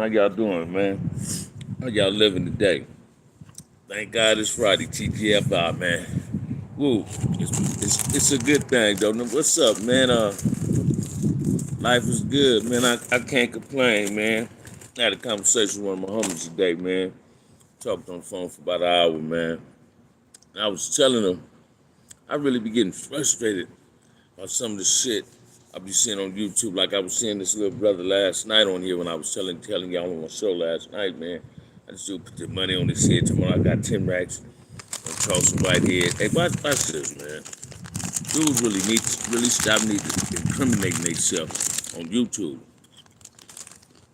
How y'all doing, man? How y'all living today? Thank God it's Friday. TGIF out, man. Woo. It's a good thing, though. Now, what's up, man? Life is good, man. I can't complain, man. I had a conversation with one of my homies today, man. Talked on the phone for about an hour, man. And I was telling him I really be getting frustrated by some of the shit I be seeing on YouTube. Like I was seeing this little brother last night on here when I was telling y'all on my show last night, man. I just do put the money on his head tomorrow. I got 10 racks and toss some white head. Hey, watch this, man. Dudes really need to incriminating themselves on YouTube.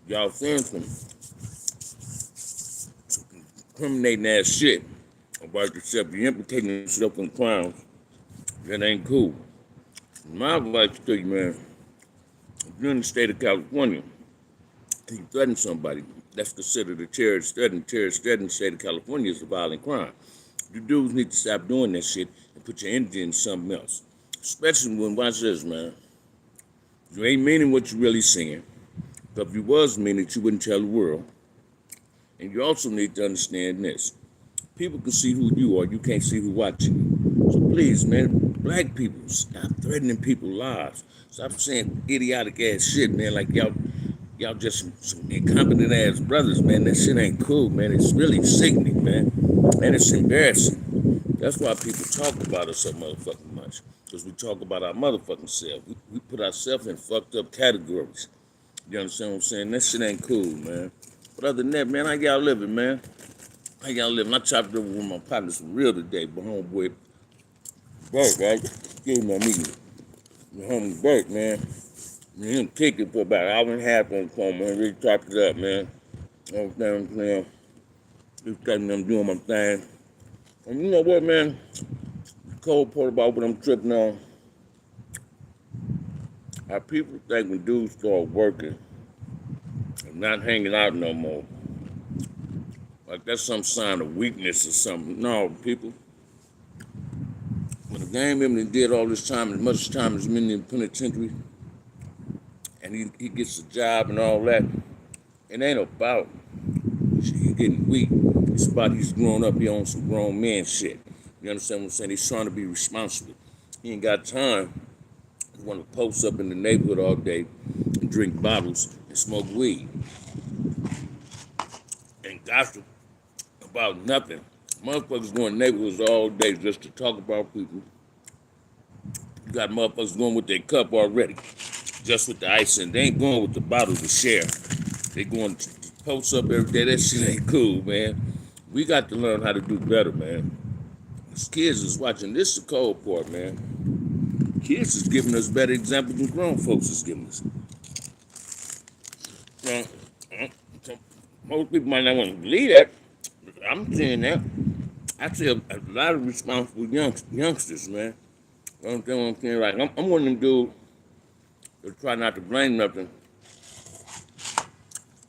Y'all seeing some incriminating ass shit about yourself. You're implicating yourself in crimes. That ain't cool. My advice to you, man, if you're in the state of California and you threaten somebody, that's considered a terrorist threat, and terrorist threat in the state of California is a violent crime. You dudes need to stop doing that shit and put your energy in something else. Especially when, watch this, man, you ain't meaning what you really saying. But if you was meaning it, you wouldn't tell the world. And you also need to understand this. People can see who you are, you can't see who watching you. So please, man, black people, stop threatening people's lives. Stop saying idiotic ass shit, man, like y'all just some incompetent ass brothers, man. That shit ain't cool, man. It's really sickening, man. And it's embarrassing. That's why people talk about us so motherfucking much. Because we talk about our motherfucking self. We put ourselves in fucked up categories. You understand what I'm saying? That shit ain't cool, man. But other than that, man, how y'all living, man? How y'all living? I chopped it over with my partners for real today, but homeboy, Bert, right? Excuse my meeting. My homie Bert, man. Him kicking for about an hour and a half on the phone, man. Really chopped it up, man. Everything, man. Just telling them doing my thing. And you know what, man? The cold part about what I'm tripping on, how people think when dudes start working and not hanging out no more, like that's some sign of weakness or something. No, people. When a gang member did all this time, as much time as been in the penitentiary, and he gets a job and all that, it ain't about he getting weak. It's about he's grown up, he on some grown man shit. You understand what I'm saying? He's trying to be responsible. He ain't got time. He want to post up in the neighborhood all day and drink bottles and smoke weed and gossip about nothing. Motherfuckers going to neighborhoods all day just to talk about people. You got motherfuckers going with their cup already, just with the ice in. They ain't going with the bottle to share. They going to post up every day. That shit ain't cool, man. We got to learn how to do better, man. These kids is watching. This is the cold part, man. Kids is giving us better examples than grown folks is giving us. Now, most people might not want to believe that. I'm saying that. I see a lot of responsible youngsters, man. You understand what I'm saying? Like, I'm one of them dudes that try not to blame nothing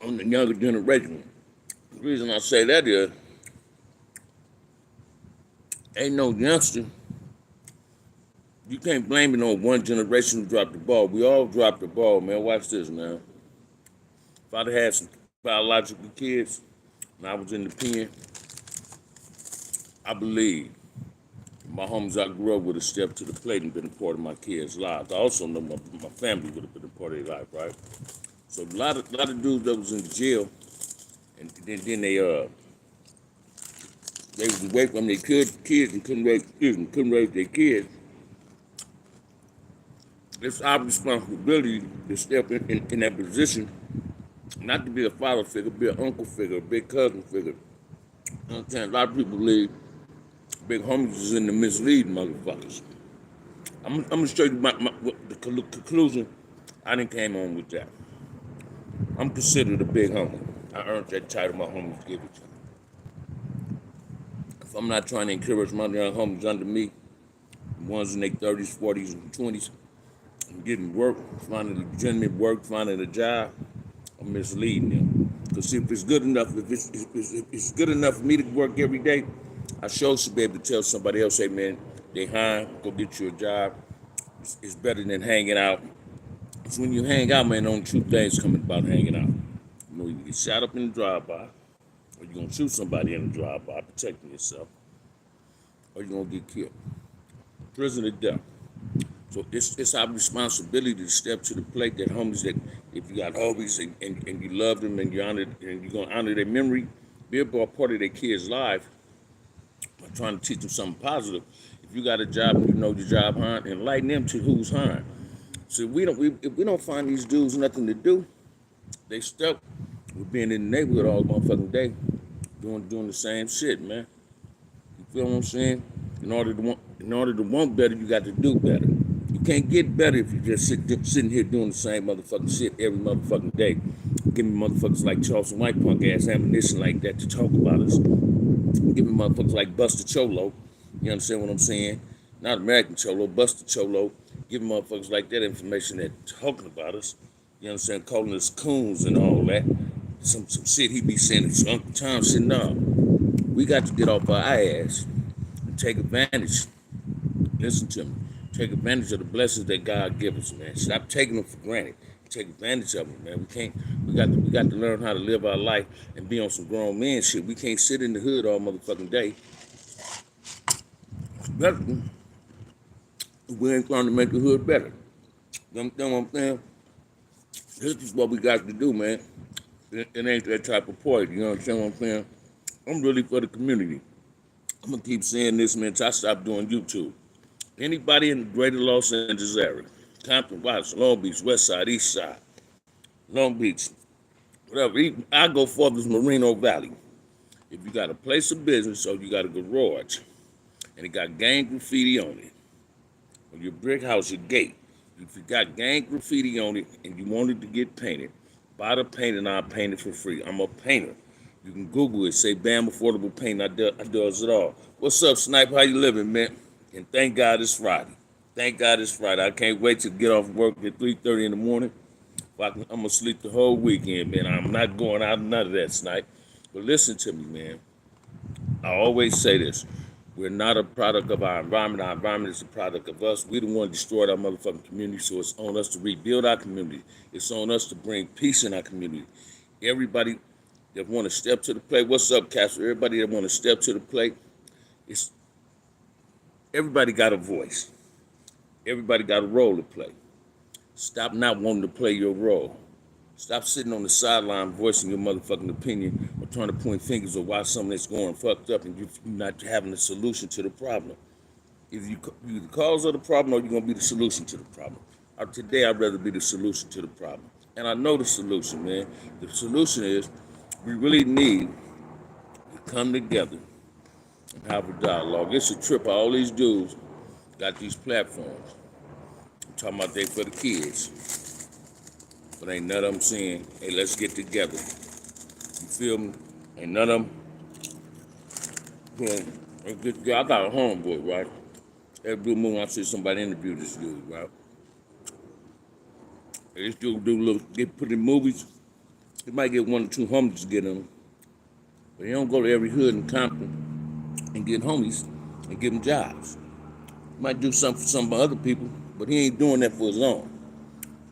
on the younger generation. The reason I say that is, ain't no youngster. You can't blame it on one generation who dropped the ball. We all dropped the ball, man. Watch this, man. If I'd had some biological kids and I was in the pen, I believe my homies I grew up with have stepped to the plate and been a part of my kids' lives. I also know my family would have been a part of their life, right? So a lot of dudes that was in jail, and then they was away from their kids and couldn't raise their kids. It's our responsibility to step in that position, not to be a father figure, be an uncle figure, a big cousin figure. You know what I'm saying? A lot of people believe big homies is in the misleading motherfuckers. I'm gonna show you the conclusion I done came on with that. I'm considered a big homie. I earned that title my homies give it to me. If I'm not trying to encourage my young homies under me, the ones in their 30s, 40s, and 20s, getting work, finding legitimate work, finding a job, I'm misleading them. Because see, if it's good enough, if it's good enough for me to work every day, I sure should be able to tell somebody else, hey man, they high, go get you a job. It's better than hanging out. So when you hang out, man, only two things coming about hanging out. You know, either get shot up in the drive-by, or you're gonna shoot somebody in the drive-by, protecting yourself, or you're gonna get killed. Prison or death. So it's our responsibility to step to the plate that homies that if you got homies and you love them and you honor and you're gonna honor their memory, be a part of their kids' life by trying to teach them something positive. If you got a job and you know your job, enlighten them to who's hiring. So if we don't find these dudes nothing to do, they stuck with being in the neighborhood all motherfucking day, doing the same shit, man. You feel what I'm saying? In order to want better, you got to do better. You can't get better if you just sitting here doing the same motherfucking shit every motherfucking day. Giving motherfuckers like Charleston White punk ass ammunition like that to talk about us. Giving motherfuckers like Buster Cholo, you understand what I'm saying? Not American Cholo, Buster Cholo. Giving motherfuckers like that information that talking about us. You understand? Calling us coons and all that. Some shit he be saying to Uncle Tom shit. No, we got to get off our ass and take advantage. Listen to me. Take advantage of the blessings that God gives us, man. Stop taking them for granted. Take advantage of them, man. We got to learn how to live our life and be on some grown man shit. We can't sit in the hood all motherfucking day. We ain't trying to make the hood better. You know what I'm saying? This is what we got to do, man. It ain't that type of party. You know what I'm saying? I'm really for the community. I'm gonna keep saying this, man, until I stop doing YouTube. Anybody in the greater Los Angeles area, Compton, Watts, Long Beach, West Side, East Side, Long Beach, whatever. I go further as Moreno Valley. If you got a place of business or you got a garage and it got gang graffiti on it, or your brick house, your gate, if you got gang graffiti on it and you want it to get painted, buy the paint and I'll paint it for free. I'm a painter. You can Google it, say Bam Affordable Paint, I does it all. What's up, Snipe? How you living, man? And thank God it's Friday. Thank God it's Friday. I can't wait to get off work at 3:30 in the morning. I'm going to sleep the whole weekend, man. I'm not going out none of that, Snipe. But listen to me, man. I always say this. We're not a product of our environment. Our environment is a product of us. We the one destroyed our motherfucking community, so it's on us to rebuild our community. It's on us to bring peace in our community. Everybody that want to step to the plate, what's up, Castle? Everybody that want to step to the plate, everybody got a voice. Everybody got a role to play. Stop not wanting to play your role. Stop sitting on the sideline voicing your motherfucking opinion or trying to point fingers of why something that's going fucked up and you're not having a solution to the problem. Either you're the cause of the problem or you're going to be the solution to the problem. Today, I'd rather be the solution to the problem. And I know the solution, man. The solution is we really need to come together and have a dialogue. It's a trip. All these dudes got these platforms. I'm talking about they for the kids. But ain't none of them saying, hey, let's get together. You feel me? Ain't none of them. I got a homeboy, right? Every blue moon I see somebody interview this dude, right? And this dude get put in movies. He might get one or two homies to get him. But he don't go to every hood in Compton and get homies and give them jobs. He might do something for some other people, but he ain't doing that for his own.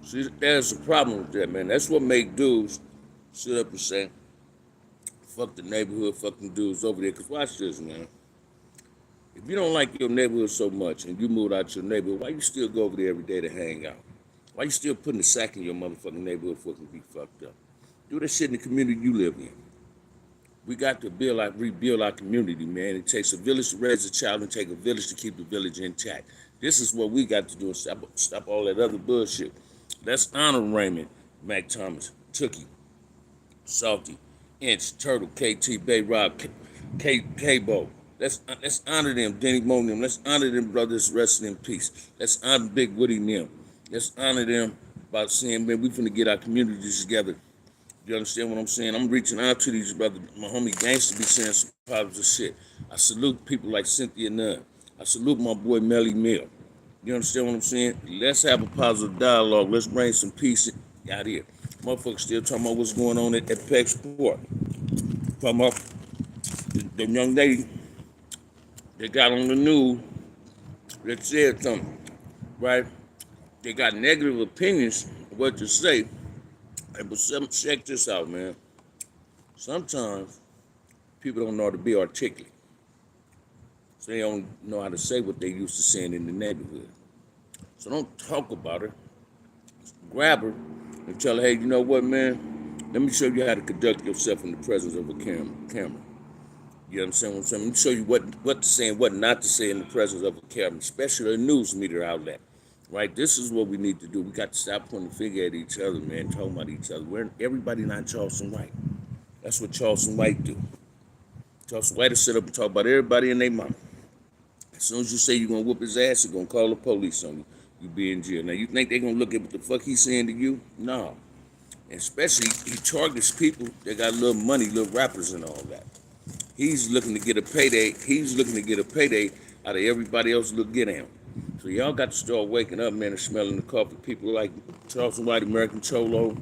See, there's a problem with that, man. That's what make dudes sit up and say, fuck the neighborhood, fuck them dudes over there. Because watch this, man. If you don't like your neighborhood so much and you moved out your neighborhood, why you still go over there every day to hang out? Why you still putting a sack in your motherfucking neighborhood for it to be fucked up? Do that shit in the community you live in. We got to rebuild our community, man. It takes a village to raise a child and take a village to keep the village intact. This is what we got to do. Stop all that other bullshit. Let's honor Raymond, Mac Thomas, Tookie, Salty, Inch, Turtle, KT, Bay Rob, K-Bo. Let's honor them, Denny Moan. Let's honor them brothers resting in peace. Let's honor Big Woody and them. Let's honor them by saying, man, we finna get our communities together. You understand what I'm saying? I'm reaching out to these brothers. My homie Gangsta be saying some positive shit. I salute people like Cynthia Nunn. I salute my boy Melly Mill. You understand what I'm saying? Let's have a positive dialogue. Let's bring some peace out here. Motherfuckers still talking about what's going on at Peck Sport. Talking about the young lady that got on the news that said something, right? They got negative opinions of what to say. Hey, but check this out, man. Sometimes people don't know how to be articulate. So they don't know how to say what they used to saying in the neighborhood. So don't talk about her. Grab her and tell her, hey, you know what, man? Let me show you how to conduct yourself in the presence of a camera. You understand what I'm saying? Let me show you what to say and what not to say in the presence of a camera, especially a news media outlet. Right? This is what we need to do. We got to stop pointing the finger at each other, man, talking about each other. Everybody not Charleston White. That's what Charleston White do. Charleston White will sit up and talk about everybody and their mama. As soon as you say you're going to whoop his ass, you're going to call the police on you. You be in jail. Now, you think they're going to look at what the fuck he's saying to you? No. Especially, he targets people that got little money, little rappers and all that. He's looking to get a payday. He's looking to get a payday out of everybody else look get him. So y'all got to start waking up, man, and smelling the coffee. People like Charleston White, American Cholo,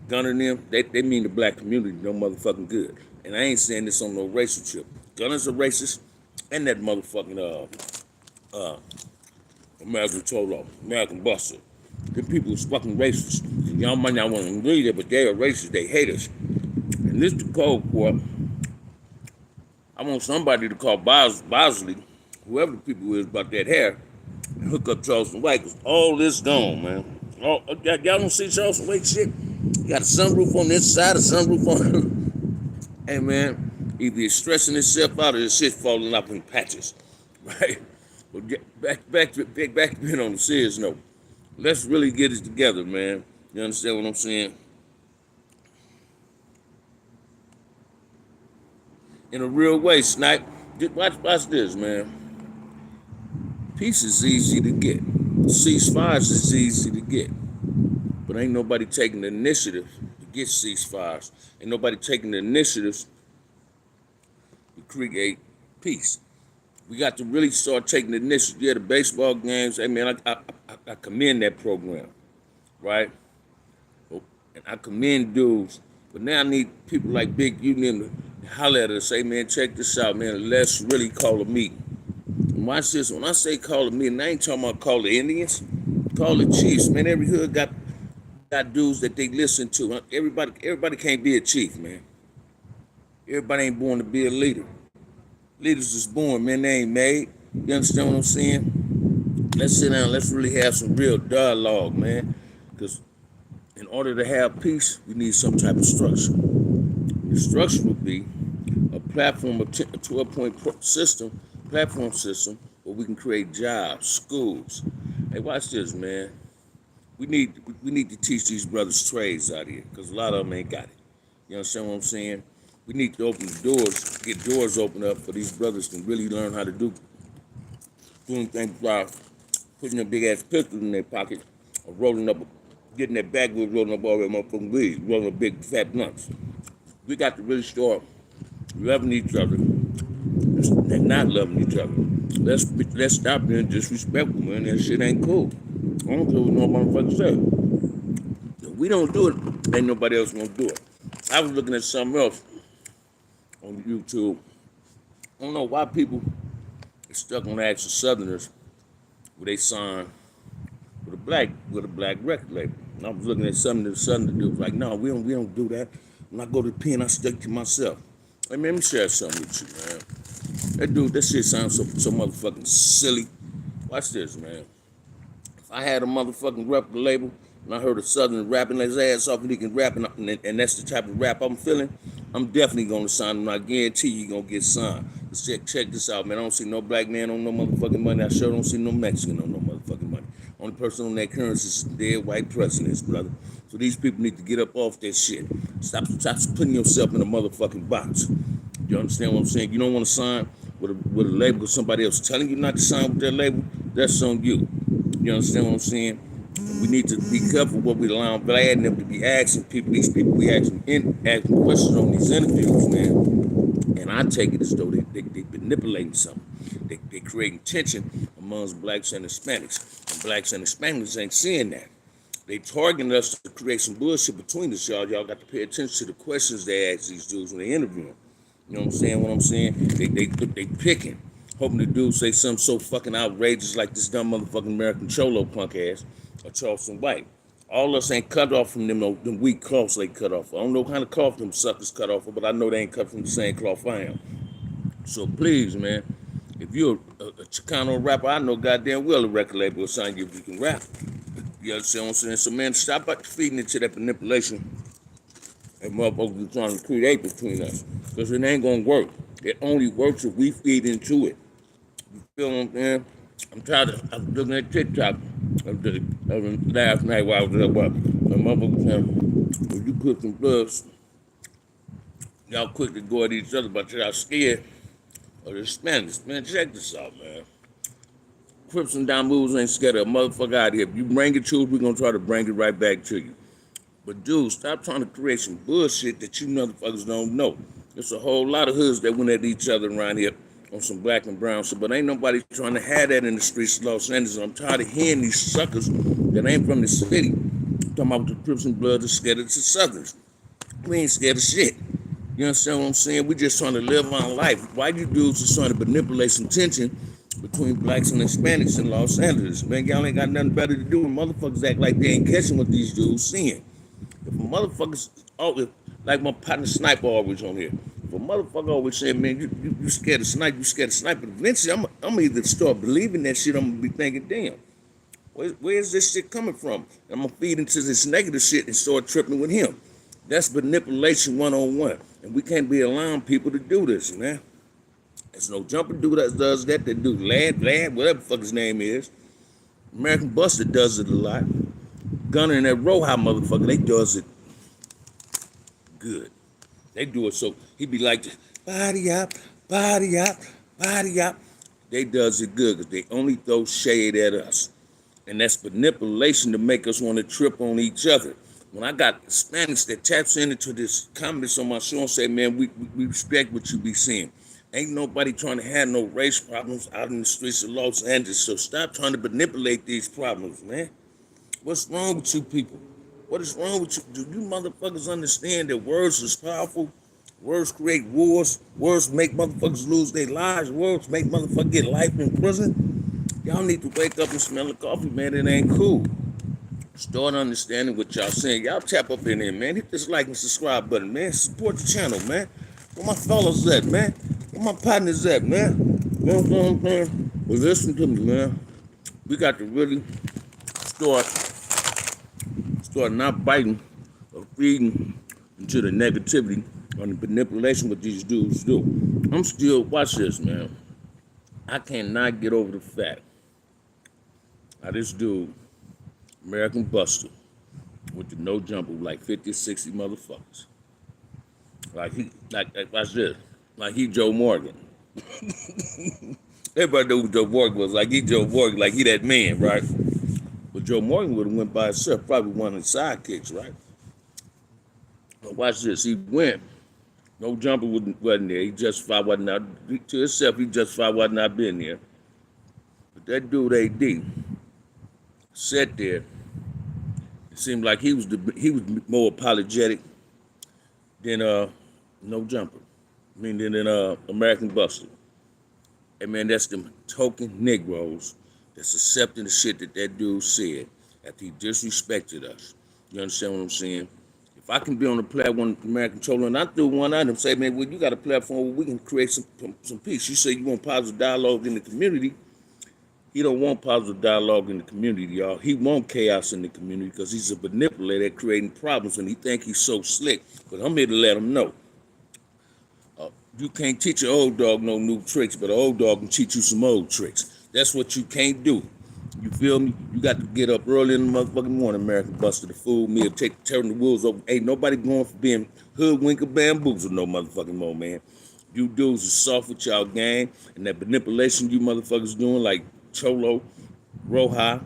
Gunner and them, they mean the black community no motherfucking good. And I ain't saying this on no racial trip. Gunner's a racist, and that motherfucking American Cholo, American Buster. Them people is fucking racist. And y'all might not want to believe it, but they are racist. They hate us. And this the cold court. I want somebody to call Bosley, whoever the people is about that hair, and hook up Charleston White, because all this gone, man. Y'all don't see Charleston White shit? You got a sunroof on this side, a sunroof on Hey, man, either he's stressing himself out or his shit falling off in patches, right? But back to being on the serious note. Let's really get it together, man. You understand what I'm saying? In a real way, Snipe. Watch this, man. Peace is easy to get. Ceasefires is easy to get. But ain't nobody taking the initiative to get ceasefires. Ain't nobody taking the initiatives to create peace. We got to really start taking the initiative. Yeah, the baseball games, hey man, I commend that program, right? And I commend dudes. But now I need people like Big U to holler at us, say, man, check this out, man. Let's really call a meeting. And watch this. When I say call a meeting, I ain't talking about call the Indians. Call the chiefs, man. Every hood got dudes that they listen to. Everybody can't be a chief, man. Everybody ain't born to be a leader. Leaders is born, man. They ain't made. You understand what I'm saying? Let's sit down. Let's really have some real dialogue, man. Because in order to have peace, we need some type of structure. The structure would be a platform, a 12-point system, platform system, where we can create jobs, schools. Hey, watch this, man. We need to teach these brothers trades out here, because a lot of them ain't got it. You understand what I'm saying? We need to open the doors, get doors open up for these brothers to really learn how to doing things by putting a big ass pistol in their pocket or rolling up, getting that backwood, rolling up all that motherfucking weed, rolling up big fat blunts. We got to really start loving each other and not loving each other. Let's stop being disrespectful, man. That shit ain't cool. I don't care what no motherfucker say. If we don't do it, ain't nobody else gonna do it. I was looking at something else on YouTube. I don't know why people are stuck on actual Southerners where they sign with a black record label. And I was looking at something that the Southerners do. Like, no, we don't do that. When I go to the pen, I stick to myself. Hey man, let me share something with you, man. That shit sounds so motherfucking silly. Watch this, man. If I had a motherfucking record label and I heard a Southern rapping his ass off and he can rap and that's the type of rap I'm feeling, I'm definitely gonna sign him. I guarantee you gonna get signed. Check this out, man. I don't see no black man on no motherfucking money. I sure don't see no Mexican on no motherfucking money. Only person on that currency is dead white presidents, brother. So these people need to get up off that shit. Stop putting yourself in a motherfucking box. You understand what I'm saying? You don't want to sign with a label because somebody else telling you not to sign with that label. That's on you. You understand what I'm saying? We need to be careful what we allow Vlad and them to be asking people. These people we asking questions on these interviews, man. And I take it as though they manipulating something. They creating tension amongst blacks and Hispanics. And blacks and Hispanics ain't seeing that. They targeting us to create some bullshit between us, y'all. Y'all got to pay attention to the questions they ask these dudes when they interview them. You know what I'm saying? They picking, hoping the dude say something so fucking outrageous like this dumb motherfucking American Cholo punk ass or Charleston White. All us ain't cut off from them weak cloths they cut off. I don't know what kind of cloth them suckers cut off, but I know they ain't cut from the same cloth I am. So please, man, if you're a Chicano rapper, I know goddamn well a record label will sign you if you can rap. You understand what I'm saying? So, man, stop feeding into that manipulation and motherfuckers are trying to create between us. Because it ain't going to work. It only works if we feed into it. You feel what I'm saying? I'm tired of, I was looking at TikTok last night while I was at work. My motherfucker saying, when you put some bloods, y'all quick to go at each other, but y'all scared of the Spanish. Man, check this out, man. Crips and down moves ain't scared of a motherfucker out here. If you bring it to us, we're going to try to bring it right back to you. But dude, stop trying to create some bullshit that you motherfuckers don't know. There's a whole lot of hoods that went at each other around here on some black and brown shit, but ain't nobody trying to have that in the streets of Los Angeles. I'm tired of hearing these suckers that ain't from the city talking about the Crips and Bloods are scared of the Southerners. We ain't scared of shit. You understand what I'm saying? We just trying to live our life. Why you dudes are trying to manipulate some tension between blacks and Hispanics in Los Angeles? Man, y'all ain't got nothing better to do, and motherfuckers act like they ain't catching what these dudes seeing. If a motherfuckers, like my partner Sniper always on here, if a motherfucker always saying, man, you scared of snipe, you scared of sniper, eventually I'm either start believing that shit, I'm gonna be thinking, damn, where's this shit coming from? I'm gonna feed into this negative shit and start tripping with him. That's manipulation 101. And we can't be allowing people to do this, man. There's no jumper dude that does that do Lad, whatever the fuck his name is. American Buster does it a lot. Gunner and that Roha motherfucker, they does it good. They do it so he be like, body up, body up, body up. They does it good because they only throw shade at us. And that's manipulation to make us want to trip on each other. When I got Spanish that taps into this comments on my show and say, man, we respect what you be saying. Ain't nobody trying to have no race problems out in the streets of Los Angeles. So stop trying to manipulate these problems, man. What's wrong with you people? What is wrong with you? Do you motherfuckers understand that words is powerful? Words create wars. Words make motherfuckers lose their lives. Words make motherfuckers get life in prison. Y'all need to wake up and smell the coffee, man. It ain't cool. Start understanding what y'all saying. Y'all tap up in there, man. Hit this like and subscribe button, man. Support the channel, man. Where my fellas at, man? Where my partners at, man? You know what I'm saying? Well, listen to me, man. We got to really start not biting or feeding into the negativity or the manipulation what these dudes do. I'm still, watch this, man. I cannot get over the fact how this dude, American Buster, with the no jumper, like 50 or 60 motherfuckers. Like watch this. Like he Joe Morgan. Everybody knew who Joe Morgan was. Like he Joe Morgan, like he that man, right? But Joe Morgan would have went by himself, probably one of the sidekicks, right? But watch this. He went. No jumper wasn't there. He justified wasn't out to himself. He justified wasn't not been there. But that dude AD sat there. It seemed like he was more apologetic than no jumper. I mean than American Buster. And man, that's them token Negroes that's accepting the shit that dude said after he disrespected us. You understand what I'm saying? If I can be on the platform with American Controller, and I threw one item, say, man, well, you got a platform where we can create some peace. You say you want positive dialogue in the community. He don't want positive dialogue in the community, y'all. He want chaos in the community because he's a manipulator creating problems, and he think he's so slick. But I'm here to let him know. You can't teach an old dog no new tricks, but an old dog can teach you some old tricks. That's what you can't do. You feel me? You got to get up early in the motherfucking morning, American Buster, to fool me or turn the wheels over. Ain't nobody going for being hoodwink or bamboozled no motherfucking more, man. You dudes are soft with y'all gang, and that manipulation you motherfuckers doing, like Cholo, Roja,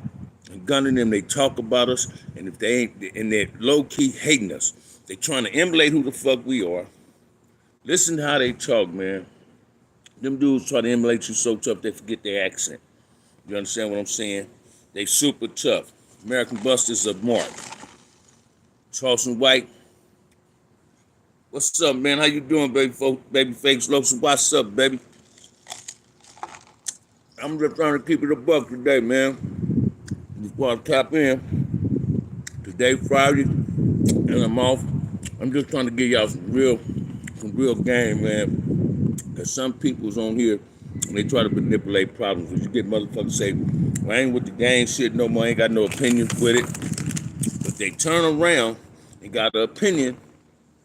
and Gunner them, they talk about us, and if they ain't, and they're low-key hating us. They trying to emulate who the fuck we are. Listen to how they talk, man. Them dudes try to emulate you so tough they forget their accent. You understand what I'm saying? They super tough. American Busters of Mark. Charleston White. What's up, man? How you doing, baby fakes, Lotion? What's up, baby? I'm just trying to keep it a buck today, man. Before I tap in to Today, Friday, and I'm off. I'm just trying to give y'all some real game, man. Cause some people's on here and they try to manipulate problems. Cause you get motherfuckers say, well, I ain't with the gang shit no more, I ain't got no opinions with it. But they turn around and got an opinion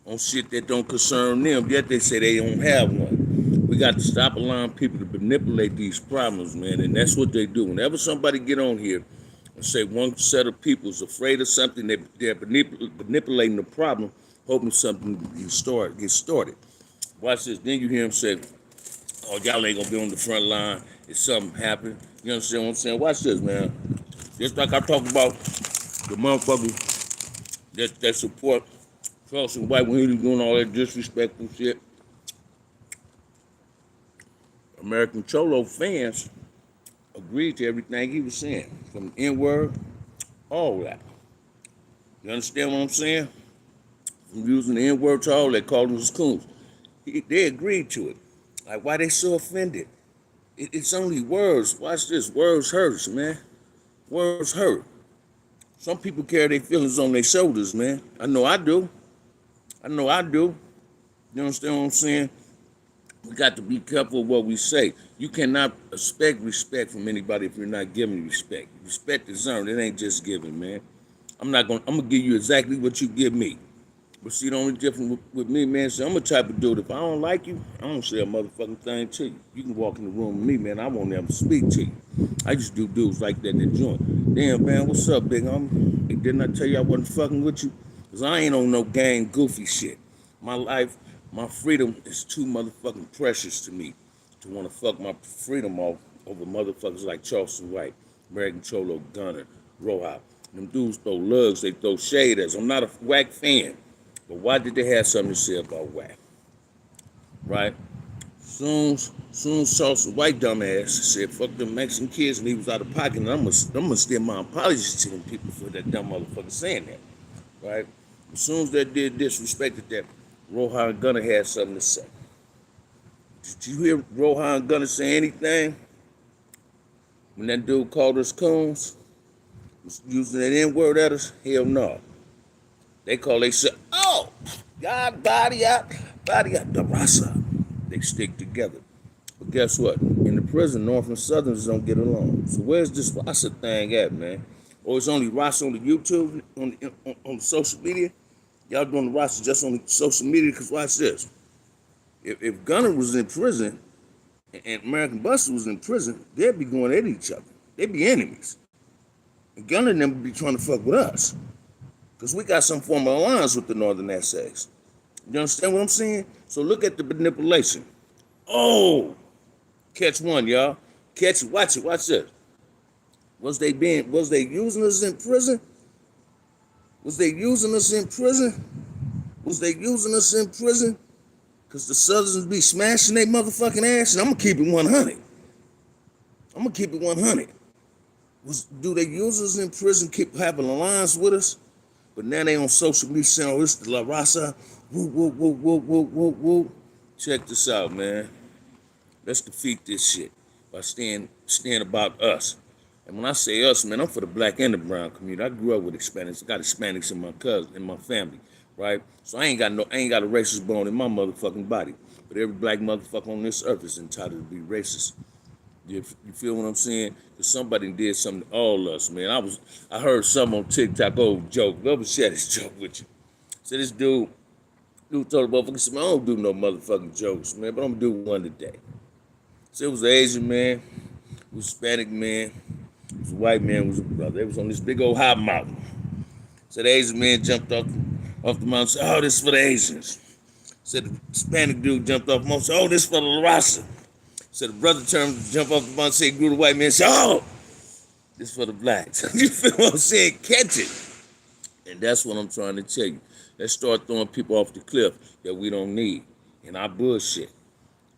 on shit that don't concern them, yet they say they don't have one. We got to stop allowing people to manipulate these problems, man, and that's what they do. Whenever somebody get on here and say one set of people is afraid of something, they're manipulating the problem, hoping something gets started. Watch this. Then you hear them say, oh, y'all ain't gonna be on the front line if something happen. You understand what I'm saying? Watch this, man. Just like I talk about the motherfuckers that support Charleston White when he was doing all that disrespectful shit. American Cholo fans agreed to everything he was saying, from the N-word, all that. You understand what I'm saying? From using the N-word to all that, called them coons. They agreed to it. Like, why they so offended? It's only words. Watch this. Words hurts, man. Words hurt. Some people carry their feelings on their shoulders, man. I know I do. You understand what I'm saying? We got to be careful of what we say. You cannot expect respect from anybody if you're not giving respect. Respect is earned. It ain't just given, man. I'm gonna give you exactly what you give me. But see, the only difference with me, man, is I'm a type of dude, if I don't like you, I don't say a motherfucking thing to you. You can walk in the room with me, man, I won't ever speak to you. I just do dudes like that in the joint. Damn, man, what's up, big homie? Hey, didn't I tell you I wasn't fucking with you? Because I ain't on no gang goofy shit. My life, my freedom is too motherfucking precious to me to want to fuck my freedom off over motherfuckers like Charleston White, American Cholo, Gunner, Roha. Them dudes throw lugs, they throw shade at us. I'm not a whack fan. But why did they have something to say about whack? Right? Soon Charleston White dumbass said, fuck them Mexican kids, and he was out of pocket, and I'm gonna steal my apologies to them people for that dumb motherfucker saying that. Right? As soon as they did disrespected that, Rohan and Gunner had something to say. Did you hear Rohan and Gunner say anything? When that dude called us coons? Was using that N-word at us? Hell no. They said, oh, God, body out, the rasa. They stick together. But guess what? In the prison, North and Southerners don't get along. So where's this rasa thing at, man? Or it's only rasa on the YouTube, on social media? Y'all doing the rasa just on social media? Because watch this. If Gunner was in prison and American Buster was in prison, they'd be going at each other. They'd be enemies. And Gunner and them would be trying to fuck with us. Because we got some form of alliance with the Northern essays. You understand what I'm saying? So look at the manipulation. Oh, catch one, y'all. Catch it. Watch this. Was they using us in prison? Was they using us in prison? Because the Southerners be smashing their motherfucking ass, and I'm going to keep it 100. Do they use us in prison, keep having alliance with us? But now they on social media saying, oh, it's the La Raza. Woo, woo, woo, woo, woo, woo, woo. Check this out, man. Let's defeat this shit by staying about us. And when I say us, man, I'm for the black and the brown community. I grew up with Hispanics. I got Hispanics in my family, right? So I ain't got a racist bone in my motherfucking body. But every black motherfucker on this earth is entitled to be racist. You feel what I'm saying? Because somebody did something to all of us, man. I heard some on TikTok, joke. Let me share this joke with you. So this dude told the motherfucker, said, man, I don't do no motherfucking jokes, man, but I'm gonna do one today. So it was an Asian man, it was a Hispanic man, it was a white man, it was a brother. They was on this big old high mountain. So the Asian man jumped off the mountain and said, oh, this is for the Asians. So the Hispanic dude jumped off the mountain and said, oh, this is for the La Raza. So the brother turned to jump off the mountain and said, grew the white man and said, oh, this is for the blacks. You feel what I'm saying? Catch it. And that's what I'm trying to tell you. Let's start throwing people off the cliff that we don't need in our bullshit.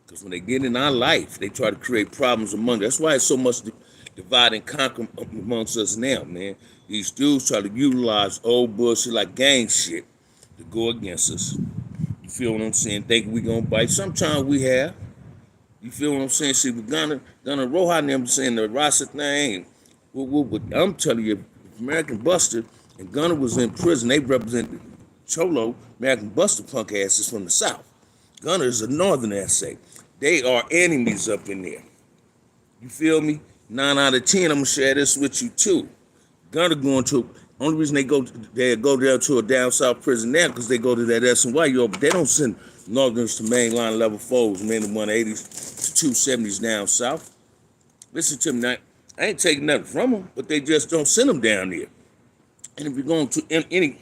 Because when they get in our life, they try to create problems among us. That's why it's so much divide and conquer amongst us now, man. These dudes try to utilize old bullshit like gang shit to go against us. You feel what I'm saying? Thinking we gonna bite. Sometimes we have. You feel what I'm saying? See, we're gonna Rohan them saying the Rasa thing. But I'm telling you, if American Buster And Gunner was in prison. They represented Cholo, American Buster punk asses from the South. Gunner is a northern essay. They are enemies up in there. You feel me? 9 out of 10, I'm gonna share this with you too. Gunner going to, only reason they go down to a down south prison now because they go to that S&Y yard, but they don't send northerners to mainline level 4s, men in 180s to 270s down south. Listen to me now, I ain't taking nothing from them, but they just don't send them down there. And if you're going to any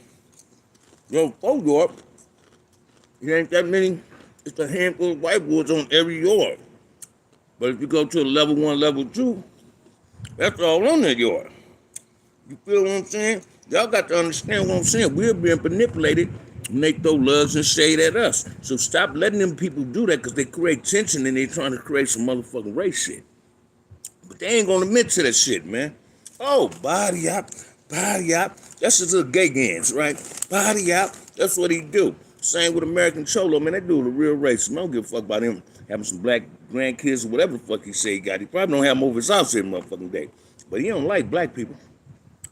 4 yard, it ain't that many, it's a handful of white boys on every yard. But if you go to a level 1, level 2, that's all on that yard. You feel what I'm saying? Y'all got to understand what I'm saying. We're being manipulated and they throw loves and shade at us. So stop letting them people do that because they create tension and they're trying to create some motherfucking race shit. But they ain't gonna admit to that shit, man. Oh, body up. That's just little gay games, right? Body up. That's what he do. Same with American Cholo, man. That dude a real racist. I don't give a fuck about him having some black grandkids or whatever the fuck he say he got. He probably don't have them over his house every motherfucking day. But he don't like black people.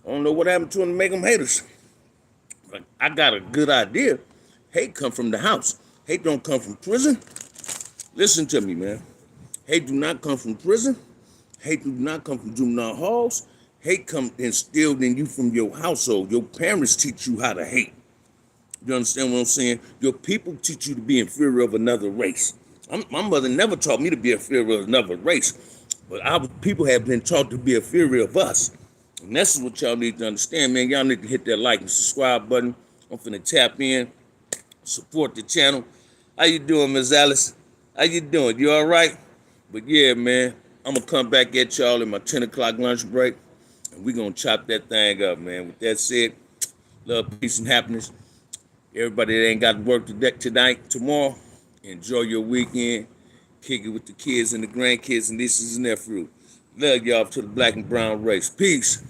I don't know what happened to him to make them haters. But I got a good idea. Hate come from the house. Hate don't come from prison. Listen to me, man. Hate do not come from prison. Hate do not come from juvenile halls. Hate come instilled in you from your household. Your parents teach you how to hate. You understand what I'm saying? Your people teach you to be inferior of another race. My mother never taught me to be inferior of another race. But our people have been taught to be inferior of us. And that's what y'all need to understand, man. Y'all need to hit that like and subscribe button. I'm finna tap in, support the channel. How you doing, Ms. Alice? How you doing? You all right? But yeah, man, I'm gonna come back at y'all in my 10 o'clock lunch break, and we gonna chop that thing up, man. With that said, love, peace, and happiness. Everybody that ain't got to work tonight, tomorrow, enjoy your weekend. Kick it with the kids and the grandkids and nieces and nephews. Love y'all to the black and brown race. Peace.